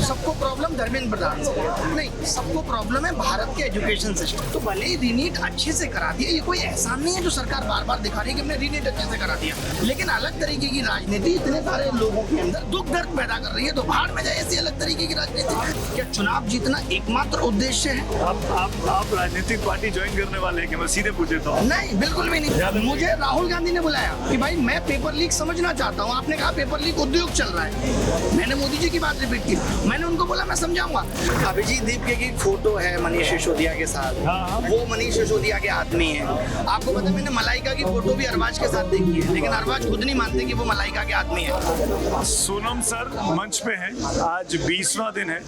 सबको प्रॉब्लम धर्मेंद्र प्रधान से नहीं, सबको प्रॉब्लम है भारत के एजुकेशन सिस्टम। तो भले ही रीनीट अच्छे से करा दिया, ये कोई एहसान नहीं है जो सरकार बार बार दिखा रही है कि हमने रीनीट अच्छे से करा दिया, लेकिन अलग तरीके की राजनीति इतने सारे लोगों के अंदर दुख दर्द पैदा कर रही है। तो भाड़ में जाए ऐसी अलग तरीके की राजनीति। क्या चुनाव जीतना एकमात्र उद्देश्य है? आप राजनीतिक पार्टी ज्वाइन करने वाले हैं कि मैं सीधे पूछ लेता हूँ? नहीं, बिल्कुल भी नहीं। मुझे राहुल गांधी ने बुलाया कि भाई मैं पेपर लीक समझना चाहता हूँ। आपने कहा पेपर लीक उद्योग चल रहा है, मैंने मोदी जी की बात रिपीट की। मैंने उनको बोला मैं समझाऊंगा। अभिजीत दीपके की फोटो है मनीष सिसोदिया के साथ, वो मनीष सिसोदिया के आदमी है। आपको पता है मैंने मलाइका की फोटो भी अरबाज के साथ देखी है, लेकिन अरबाज खुद नहीं मानते कि वो मलाइका के आदमी है। सोनम सर मंच पे हैं, आज 20वां दिन है।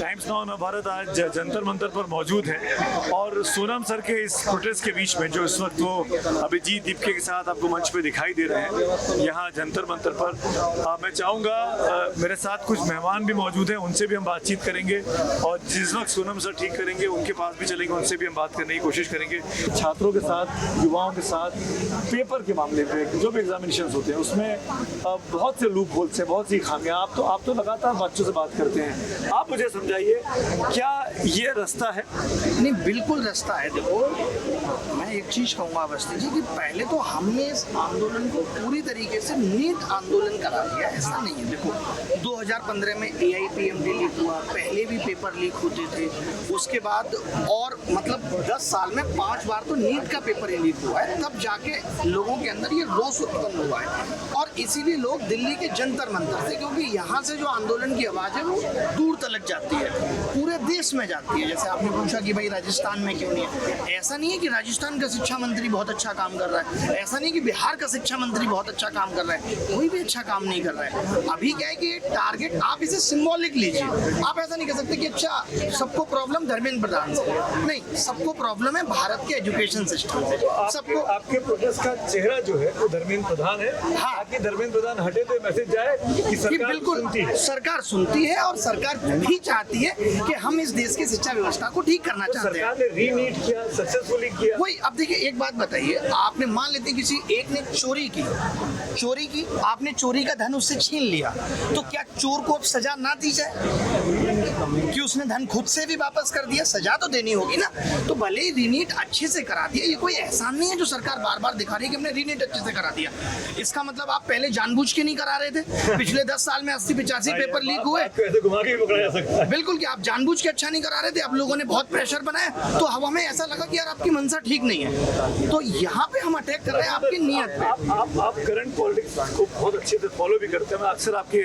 टाइम्स नाउ नवभारत आज जंतर मंतर पर मौजूद है और सोनम सर के इस प्रोटेस्ट के बीच में जो इस वक्त वो अभिजीत दीपके के साथ आपको मंच पे दिखाई दे रहे हैं यहाँ जंतर मंतर पर, मैं चाहूँगा मेरे साथ कुछ मेहमान भी मौजूद हैं, उनसे भी हम बातचीत करेंगे और जिस वक्त सोनम सर ठीक करेंगे उनके पास भी चलेंगे, उनसे भी हम बात करने की कोशिश करेंगे। छात्रों के साथ, युवाओं के साथ पेपर के मामले में जो भी एग्जामिनेशन होते हैं उसमें बहुत से लूप होल्स हैं, बहुत सी खामियां। आप तो लगातार बच्चों से बात करते हैं, आप मुझे समझाइए क्या ये रास्ता है? नहीं, बिल्कुल रास्ता है। देखो मैं एक चीज कहूँगा अवस्थी जी कि पहले तो हमने इस आंदोलन को पूरी तरीके से नीट आंदोलन करा दिया, ऐसा नहीं है। देखो 2015 में AIPMD लीक हुआ, पहले भी पेपर लीक होते थे, उसके बाद और मतलब 10 साल में 5 बार तो नीट का पेपर ही लीक हुआ है, तब जाके लोगों के अंदर ये रोष उत्पन्न हुआ है। और इसीलिए लोग दिल्ली के जंतर मंतर से, क्योंकि यहाँ से जो आंदोलन की आवाज़ है वो दूर तलक जाती है, पूरे देश में जाती है। जैसे आपने पूछा कि भाई राजस्थान में क्यों नहीं है, ऐसा नहीं है कि राजस्थान का शिक्षा मंत्री बहुत अच्छा काम कर रहा है, ऐसा नहीं कि बिहार का शिक्षा मंत्री बहुत अच्छा काम कर रहा है, कोई भी अच्छा काम नहीं कर रहा है। अभी क्या है कि टारगेट आप इसे सिंबॉलिक लीजिए, आप ऐसा नहीं कह सकते कि अच्छा सबको प्रॉब्लम धर्मेंद्र प्रधान से नहीं, सबको प्रॉब्लम है भारत के एजुकेशन सिस्टम से। सबको आपके प्रोटेस्ट का चेहरा जो है वो धर्मेंद्र प्रधान है। हाँ, आपके धर्मेंद्र प्रधान हटे तो मैसेज जाए कि सरकार बिल्कुल सुनती है। सरकार सुनती है और सरकार भी चाहती है कि हम इस देश की शिक्षा व्यवस्था को ठीक करना चाहते हैं। सरकार ने रीनीट किया, सक्सेसफुली किया। वही अब देखिए एक बात बताइए, आपने मान लेते किसी एक ने चोरी की, आपने चोरी का धन उससे छीन लिया, तो क्या चोर को अब सजा ना दी जाए कि उसने धन खुद से भी वापस कर दिया? सजा तो देनी होगी ना। तो भले ही रीनीट अच्छे से करा दिया, ये कोई एहसान नहीं है जो सरकार बार बार दिखा रही है कि हमने रीनीट अच्छे से करा दिया। इसका मतलब आप पहले जानबूझ के नहीं करा रहे थे? पिछले 10 साल में 80-85 पेपर लीक हुए, घुमा के पकड़ा जा सकता है। बिल्कुल कि आप जानबूझ के अच्छा नहीं करा रहे थे, अब लोगों ने बहुत प्रेशर बनाया तो हवा में ऐसा लगा कि यार आपकी मंशा ठीक नहीं है, तो यहाँ पे हम अटैक कर रहे हैं आपकी नीयत पे। आप करंट पॉलिटिक्स को बहुत अच्छे से फॉलो भी करते हैं, मैं अक्सर आपके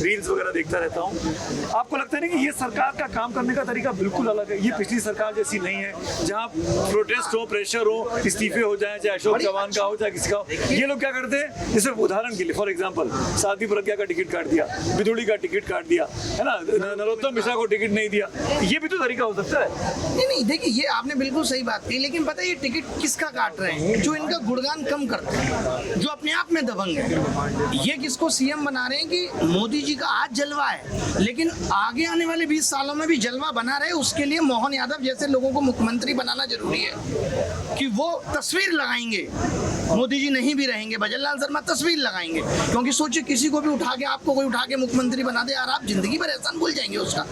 रील्स वगैरह देखता रहता हूँ। आपको लगता है ना कि ये सरकार का काम करने का तरीका बिल्कुल अलग है, ये पिछली सरकार जैसी नहीं है जहाँ प्रोटेस्ट हो, प्रेशर हो, इस्तीफे हो जाए, चाहे अशोक चौहान का हो चाहे किसी का हो। ये लोग क्या करते हैं, जैसे उदाहरण के लिए फॉर एग्जाम्पल साध्वी प्रज्ञा का टिकट काट दिया, बिधुड़ी का टिकट काट दिया, है ना, नरोत्तम मिश्रा को टिकट नहीं दिया, ये भी तो तरीका हो सकता है। नहीं देखिए ये आपने बिल्कुल सही बात की, लेकिन पता है ये टिकट किसका काट रहे हैं? जो इनका गुणगान कम करते हैं, जो अपने आप में दबंग है। ये किसको सीएम बना रहे हैं कि मोदी जी का आज जलवा है, लेकिन आगे आने वाले 20 सालों में भी जलवा बना रहे, उसके लिए मोहन यादव जैसे लोगों को मुख्यमंत्री बनाना जरूरी है कि वो तस्वीर लगाएंगे। मोदी जी नहीं भी रहेंगे, भजनलाल शर्मा तस्वीर लगाएंगे, क्योंकि सोचिए किसी को भी उठा के, आपको कोई उठा के मुख्यमंत्री बना दे यार, आप जिंदगी भर एहसान भूल जाएंगे उसका।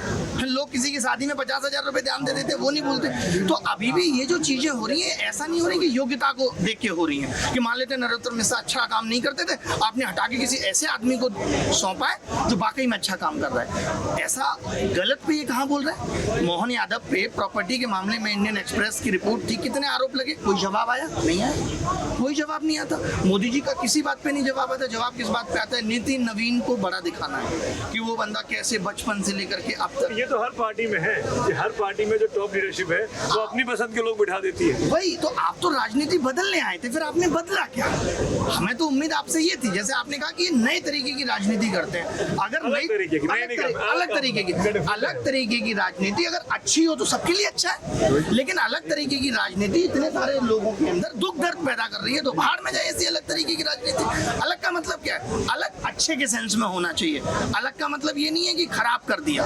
लोग किसी की शादी में 50,000 रुपए ध्यान दे देते, वो नहीं भूलते। तो अभी भी ये जो चीजें हो रही है, ऐसा नहीं हो रही कि योग्यता को देख के हो रही है कि मान लेते नरोत्तम मिश्रा अच्छा काम नहीं करते थे, आपने हटा के किसी ऐसे आदमी को सौंपा है जो वाकई में अच्छा काम कर रहा है। ऐसा गलत पे ये कहाँ बोल रहा है? मोहन यादव पे प्रॉपर्टी के मामले में इंडियन एक्सप्रेस की रिपोर्ट थी, कितने आरोप लगे, कोई जवाब आया नहीं आया, कोई जवाब नहीं आता। मोदी जी का किसी बात पे नहीं जवाब आता। जवाब किस बात पे आता है? नितिन नवीन को बड़ा दिखाना है कि वो बंदा कैसे बचपन से लेकर के अब तक। ये तो हर पार्टी में है, ये हर पार्टी में जो टॉप लीडरशिप है वो अपनी पसंद के लोग बिठा देती है। वही तो, आप तो राजनीति बदलने आए थे, फिर आपने बदला क्या? हमें तो उम्मीद आपसे ये थी, जैसे आपने कहा कि ये नए तरीके की राजनीति करते हैं। अगर अलग तरीके की अलग तरीके की राजनीति अगर अच्छी हो तो सबके लिए अच्छा है, लेकिन अलग तरीके की राजनीति इतने सारे लोगों के अंदर दुख दर्द पैदा कर रही है, तो भाड़ में जाए ऐसी अलग तरीके की राजनीति। अलग का मतलब क्या है? अलग अच्छे के सेंस में होना चाहिए। अलग का मतलब ये नहीं है कि खराब कर दिया,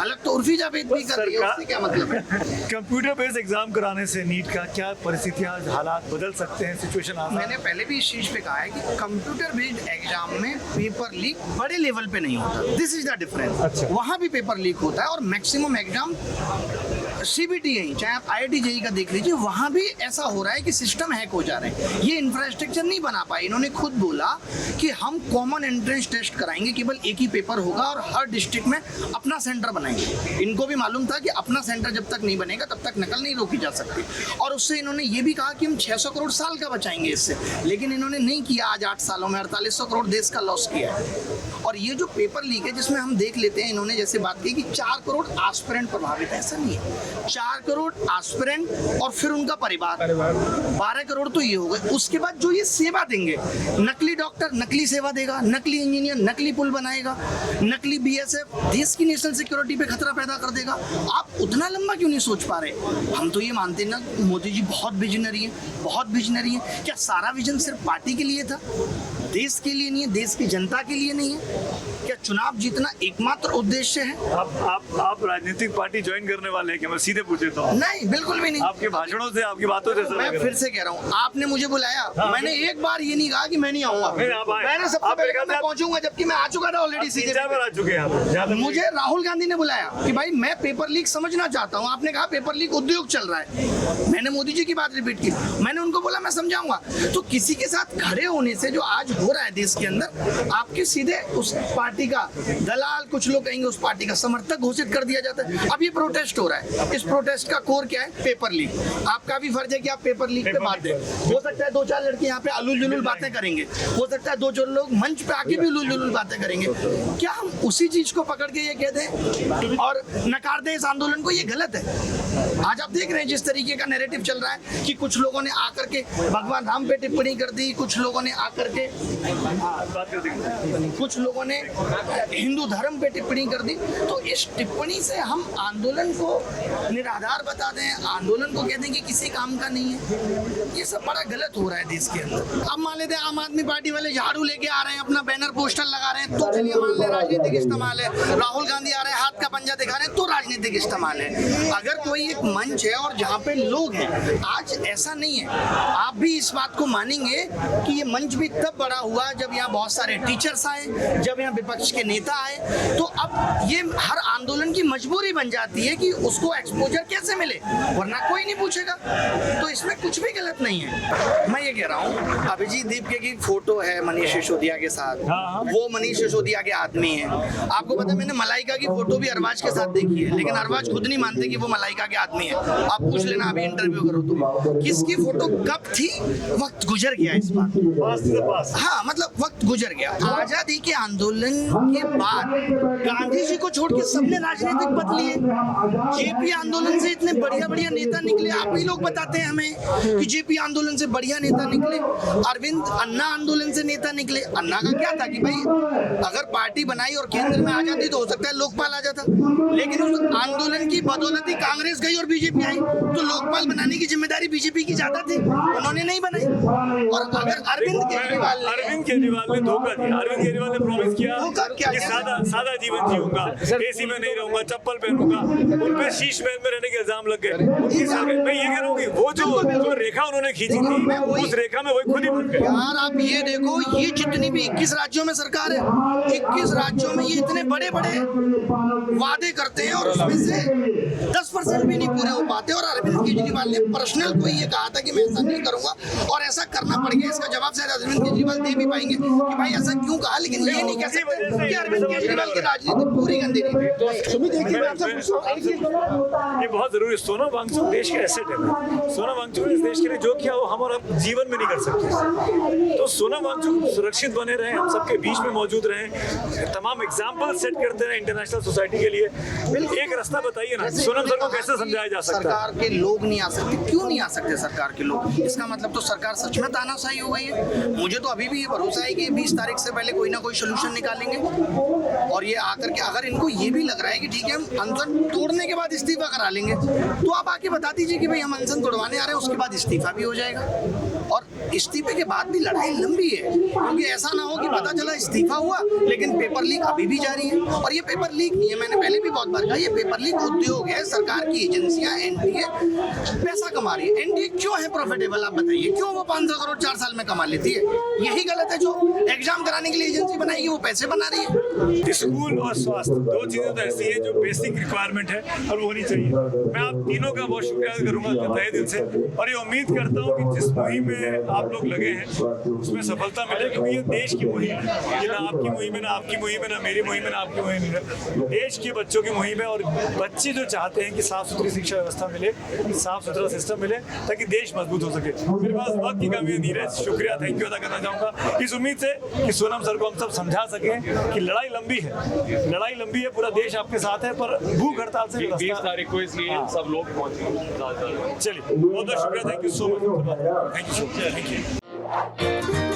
अलग तो उर्फी जावेद भी कर रही है, उससे क्या मतलब है? कंप्यूटर बेस्ड एग्जाम कराने से नीट का क्या परिस्थितियां, हालात बदल सकते हैं, सिचुएशन आसान? मैंने पहले भी इस चीज पे कहा है कि कंप्यूटर बेस्ड एग्जाम में पेपर लीक बड़े लेवल पे नहीं होता। This is the difference. अच्छा। वहाँ भी पेपर लीक होता है। और मैक्सिमम एग्जाम CBT है, चाहे आप IIT JEE का देख लीजिए, वहाँ भी ऐसा हो रहा है कि सिस्टम हैक हो जा रहे हैं। ये इंफ्रास्ट्रक्चर नहीं बना पाए। इन्होंने खुद बोला कि हम कॉमन एंट्रेंस टेस्ट कराएंगे, केवल एक ही पेपर होगा और हर डिस्ट्रिक्ट में अपना सेंटर बनाएंगे। इनको भी मालूम था कि अपना सेंटर जब तक नहीं बनेगा तब तक नकल नहीं रोकी जा सकती। और उससे इन्होंने ये भी कहा कि हम 600 करोड़ साल का बचाएंगे इससे, लेकिन इन्होंने नहीं किया। आज 8 सालों में 4800 करोड़ देश का लॉस किया है। और ये जो पेपर लीक है, जिसमें हम देख लेते हैं, इन्होंने जैसे बात की कि 4 करोड़ एस्पिरेंट प्रभावित, ऐसा नहीं है। 4 करोड़ एस्पिरेंट और फिर उनका परिवार, 12 करोड़ तो ये हो गए। उसके बाद जो ये सेवा देंगे, नकली डॉक्टर नकली सेवा देगा, नकली इंजीनियर नकली पुल बनाएगा, नकली BSF देश की नेशनल सिक्योरिटी पे खतरा पैदा कर देगा। आप उतना लंबा क्यों नहीं सोच पा रहे? हम तो ये मानते हैं ना, मोदी जी बहुत विजनरी है, बहुत विजनरी है। क्या सारा विजन सिर्फ पार्टी के लिए था, देश के लिए नहीं है, देश की जनता के लिए नहीं है? क्या चुनाव जीतना एकमात्र उद्देश्य है? आप राजनीतिक पार्टी ज्वाइन करने वाले हैं क्या? मैं सीधे पूछ लेता हूँ। नहीं, बिल्कुल भी नहीं। आपके भाषणों से, आपकी बातों से मैं फिर से कह रहा हूँ, आपने मुझे बुलाया, मैंने एक बार ये नहीं कहा कि मैं नहीं आऊंगा। मैंने सबसे पहले कहा मैं पहुंचूंगा, जबकि मैं आ चुका था ऑलरेडी। सीधे आ चुके हैं। मुझे राहुल गांधी ने बुलाया कि भाई मैं पेपर लीक समझना चाहता हूँ। आपने कहा पेपर लीक उद्योग चल रहा है, मैंने मोदी जी की बात रिपीट की। मैंने उनको बोला मैं समझाऊंगा। तो किसी के साथ खड़े होने से जो आज हो रहा है देश के अंदर, आपके सीधे उस पार्टी का दलाल, कुछ लोग कहेंगे उस पार्टी का समर्थक घोषित कर दिया जाता है। अब ये प्रोटेस्ट हो रहा है, इस प्रोटेस्ट का कोर क्या है? Paper leak. आपका भी फर्ज है कि आप पेपर लीक पे बात दें। हो सकता है 2-4 लड़के यहाँ पे अलूल जुलूल बातें करेंगे, हो सकता है 2-4 लोग मंच पे आके भी अलूल जुलूल बातें करेंगे। क्या हम उसी चीज को पकड़ के ये कह दें और नकार दें इस आंदोलन को? ये गलत है। आज आप देख रहे हैं जिस तरीके का नैरेटिव चल रहा है कि कुछ लोगों ने आकर के भगवान राम पे टिप्पणी कर दी, कुछ लोगों ने आकर के, कुछ लोगों ने हिंदू धर्म पे टिप्पणी कर दी। तो इस टिप्पणी से हम आंदोलन को निराधार बता दें, आंदोलन को कह दें कि किसी काम का नहीं है, ये सब बड़ा गलत हो रहा है देश के अंदर। अब मान लेते हैं आम आदमी पार्टी वाले झाड़ू लेके आ रहे हैं, अपना बैनर पोस्टर लगा रहे हैं, तो चलिए मान ले राजनीतिक इस्तेमाल है। राहुल गांधी आ रहे हैं, हाथ का पंजा दिखा रहे हैं, तो राजनीतिक इस्तेमाल है। अगर कोई एक मंच है और जहाँ पे लोग हैं, आज ऐसा नहीं है। आप भी इस बात को मानेंगे कि ये मंच भी तब बड़ा हुआ जब यहाँ बहुत सारे टीचर्स आए, जब यहाँ विपक्ष के नेता आए। तो अब ये हर आंदोलन की मजबूरी बन जाती है कि उसको एक्सपोजर कैसे मिले, वरना कोई नहीं पूछेगा। तो इसमें कुछ भी गलत नहीं है। मैं ये कह रहा हूँ, अभिजीत दीपके की फोटो है मनीष सिसोदिया के साथ, वो मनीष सिसोदिया के आदमी है। आपको पता है मैंने मलाइका की फोटो भी अरबाज के साथ देखी है, लेकिन अरबाज खुद नहीं मानते कि वो मलाइका के आदमी है। आप पूछ लेना, अभी इंटरव्यू करो तो किसकी फोटो कब थी, वक्त गुजर गया इस बात। हाँ, मतलब वक्त गुजर गया। आजादी के आंदोलन के बाद गांधी जी को छोड़ के सबने राजनीतिक पद लिए। जेपी आंदोलन से इतने बढ़िया बढ़िया नेता निकले। आप ही लोग बताते हैं हमें कि जेपी आंदोलन से बढ़िया नेता निकले। अरविंद अन्ना आंदोलन से नेता निकले। अन्ना का क्या था कि भाई अगर पार्टी बनाई और केंद्र में आ जाती तो हो सकता है लोकपाल आ जाता, लेकिन उस आंदोलन की बदौलत कांग्रेस गई और बीजेपी आई, तो लोकपाल बनाने की जिम्मेदारी बीजेपी की ज्यादा थी, उन्होंने नहीं बनाई। और अगर अरविंद केजरीवाल ने धोखा दिया, अरविंद केजरीवाल ने प्रॉमिस किया कि सादा जीवन जीऊंगा, एसी में नहीं रहूंगा, चप्पल पहनूंगा, उन पे शीश महल में रहने के इल्जाम लग गए। मैं ये कह रहा हूँ कि वो जो रेखा उन्होंने खींची थी, उस रेखा में वही खुद ही बन गए। यार आप ये देखो, ये जितनी भी 21 राज्यों में सरकार है, 21 राज्यों में ये इतने बड़े बड़े वादे करते हैं और उसमें से 10% भी नहीं पूरे हो पाते। और अरविंद केजरीवाल ने पर्सनल कोई ये कहा था कि मैं ऐसा नहीं करूंगा और ऐसा करना पड़ गया। इसका जवाब शायद अरविंद केजरीवाल दे भी पाएंगे कि भाई ऐसा क्यों कहा, लेकिन ये नहीं कह सकते कि अरविंद केजरीवाल की राजनीति पूरी गंदी नहीं। ये बहुत जरूरी है। सोनम वांगचुक देश के एसेट है। सोनम वांगचुक ने इस देश के लिए जो किया वो हम और आप जीवन में नहीं कर सकते। तो सोनम वांगचुक सुरक्षित बने रहे, हम सबके बीच में मौजूद रहे, तमाम एग्जाम्पल सेट करते रहे इंटरनेशनल सोसाइटी के लिए। एक रास्ता बताइए ना, सोनम सर को कैसे समझाया जा सकता है? सरकार के लोग नहीं आ सकते। क्यों नहीं आ सकते सरकार के लोग? इसका मतलब तो सरकार सच में तानाशाही हो गई है। मुझे तो अभी भी ये भरोसा है कि 20 तारीख से पहले कोई ना कोई सोल्यूशन निकालेंगे। और ये आकर के अगर इनको ये भी लग रहा है कि ठीक है हम अनशन तोड़ने के बाद इस्तीफा करा लेंगे, तो आप आके बता दीजिए कि भाई हम अनशन तोड़वाने आ रहे हैं, उसके बाद इस्तीफा भी हो जाएगा। और इस्तीफे के बाद भी लड़ाई लंबी है, क्योंकि ऐसा ना हो कि पता चला इस्तीफा हुआ लेकिन पेपर लीक अभी भी जारी है। और ये पेपर लीक नहीं है, मैंने पहले पहले भी बहुत बार कहा, ये पेपर लीक उद्योग है, सरकार की एजेंसियां एनटीए पैसा कमा रही है। एनटीए क्यों है प्रॉफिटेबल, आप बताइए, क्यों वो 500 करोड़ 4 साल में कमा लेती है? यही गलत है। जो एग्जाम कराने के लिए एजेंसी बनाएगी वो पैसे बना रही है। स्कूल और स्वास्थ्य दो चीजें तो ऐसी है जो बेसिक रिक्वायरमेंट है और वो होनी चाहिए। मैं आप तीनों का बहुत शुक्रिया करूंगा तहे दिल से, और ये उम्मीद करता हूँ कि जिस मुहिम में आप लोग लगे हैं उसमें सफलता मिले, क्योंकि ये देश की मुहिम है। ये ना आपकी मुहिम है, ना आपकी मुहिम है, ना मेरी मुहिम है, ना आपकी मुहिम है, देश के बच्चों की मुहिम है। और बच्चे जो चाहते हैं कि साफ सुथरी शिक्षा व्यवस्था मिले, साफ सुथरा सिस्टम मिले, ताकि देश मजबूत हो सके। मेरे पास वक्त की कमी नहीं रहे, शुक्रिया, थैंक यू अदा करना चाहूँगा इस उम्मीद से कि सोनम सर को हम सब समझा सकें कि लड़ाई लंबी है, लड़ाई लंबी है, पूरा देश आपके साथ है, पर भूख हड़ताल से 20 तारीख को इसलिए सब लोग पहुंचे। चलिए, बहुत बहुत शुक्रिया, thank you so much, thank you so much, thank you.